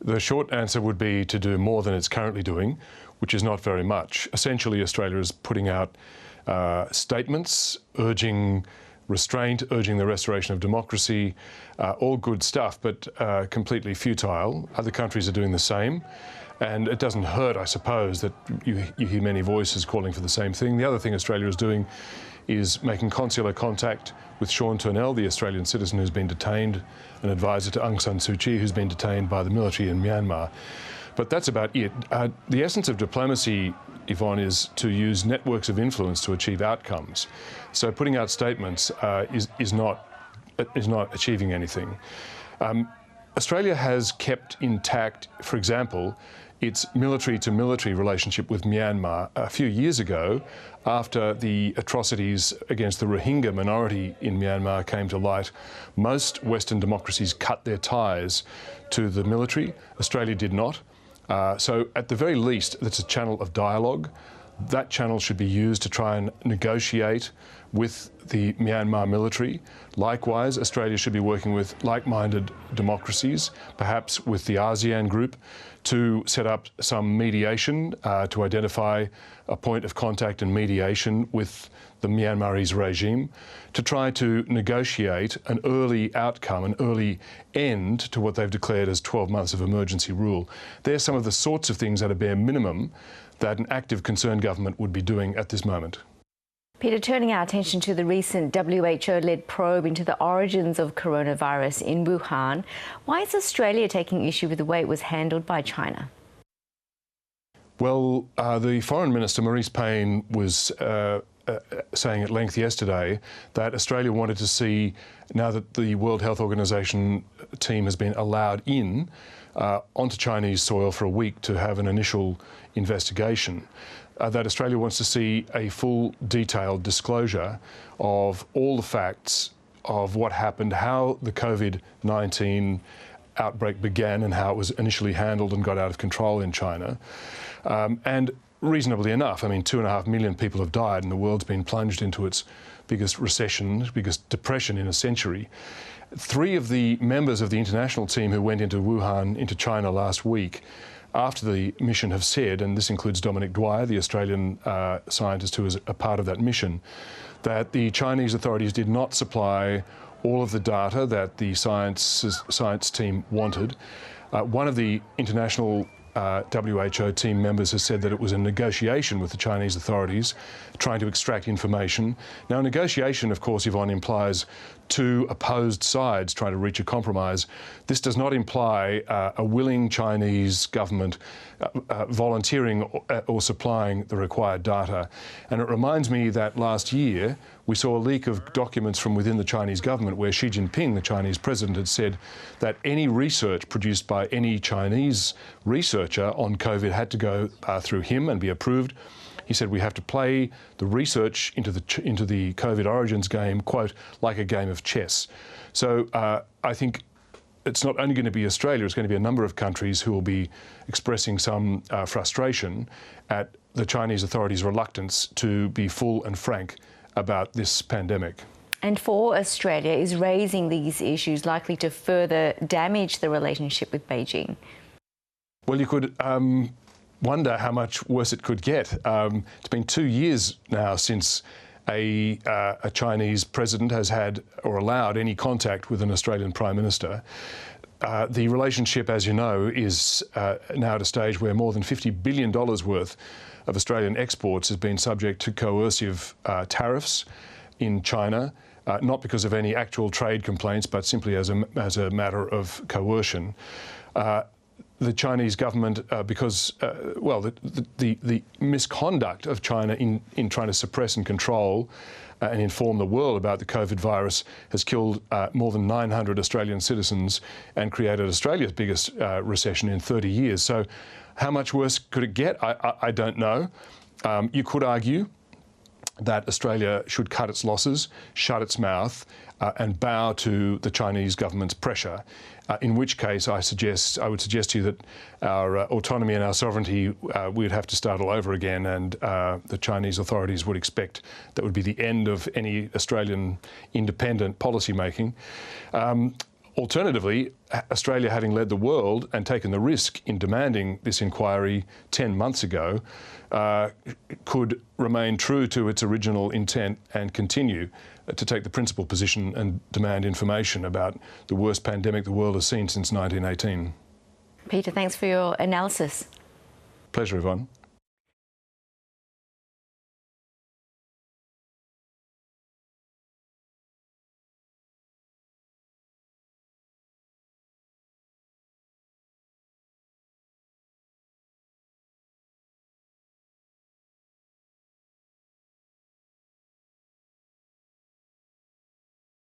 The short answer would be to do more than it's currently doing, which is not very much. Essentially, Australia is putting out statements urging restraint, urging the restoration of democracy, all good stuff, but completely futile. Other countries are doing the same. And it doesn't hurt, I suppose, that you hear many voices calling for the same thing. The other thing Australia is doing is making consular contact with Sean Turnell, the Australian citizen who's been detained, an advisor to Aung San Suu Kyi, who's been detained by the military in Myanmar. But that's about it. The essence of diplomacy, Yvonne, is to use networks of influence to achieve outcomes. So putting out statements is not achieving anything. Australia has kept intact, for example, its military-to-military relationship with Myanmar. A few years ago, after the atrocities against the Rohingya minority in Myanmar came to light, most Western democracies cut their ties to the military. Australia did not. So at the very least, that's a channel of dialogue. That channel should be used to try and negotiate with the Myanmar military. Likewise, Australia should be working with like-minded democracies, perhaps with the ASEAN group, to set up some mediation, to identify a point of contact and mediation with the Myanmarese regime, to try to negotiate an early outcome, an early end to what they've declared as 12 months of emergency rule. They're some of the sorts of things at a bare minimum that an active concerned government would be doing at this moment. Peter, turning our attention to the recent WHO-led probe into the origins of coronavirus in Wuhan, why is Australia taking issue with the way it was handled by China? Well, the Foreign Minister, Marise Payne, was saying at length yesterday that Australia wanted to see, now that the World Health Organization team has been allowed in, onto Chinese soil for a week to have an initial investigation, that Australia wants to see a full, detailed disclosure of all the facts of what happened, how the COVID-19 outbreak began and how it was initially handled and got out of control in China. And reasonably enough, I mean, 2.5 million people have died and the world's been plunged into its biggest recession, biggest depression in a century. 3 of the members of the international team who went into Wuhan, into China last week, after the mission have said, and this includes Dominic Dwyer, the Australian scientist who is a part of that mission, that the Chinese authorities did not supply all of the data that the science team wanted. One of the international WHO team members has said that it was a negotiation with the Chinese authorities trying to extract information. Now, negotiation, of course, Yvonne, implies 2 opposed sides trying to reach a compromise. This does not imply a willing Chinese government volunteering or supplying the required data. And it reminds me that last year we saw a leak of documents from within the Chinese government where Xi Jinping, the Chinese president, had said that any research produced by any Chinese researcher on COVID had to go through him and be approved. He said we have to play the research into the COVID origins game, quote, like a game of chess. So I think it's not only going to be Australia, it's going to be a number of countries who will be expressing some frustration at the Chinese authorities' reluctance to be full and frank about this pandemic. And for Australia, is raising these issues likely to further damage the relationship with Beijing? Well, you could wonder how much worse it could get. It's been 2 years now since a Chinese president has had or allowed any contact with an Australian Prime Minister. The relationship, as you know, is now at a stage where more than $50 billion worth of Australian exports has been subject to coercive tariffs in China, not because of any actual trade complaints, but simply as a matter of coercion. The Chinese government, because, well, the misconduct of China in trying to suppress and control and inform the world about the COVID virus has killed more than 900 Australian citizens and created Australia's biggest recession in 30 years. So how much worse could it get? I don't know. You could argue that Australia should cut its losses, shut its mouth, and bow to the Chinese government's pressure. In which case, I would suggest to you that our autonomy and our sovereignty, we'd have to start all over again, and the Chinese authorities would expect that would be the end of any Australian independent policy making. Alternatively, Australia, having led the world and taken the risk in demanding this inquiry 10 months ago, could remain true to its original intent and continue to take the principal position and demand information about the worst pandemic the world has seen since 1918. Peter, thanks for your analysis. Pleasure, Yvonne.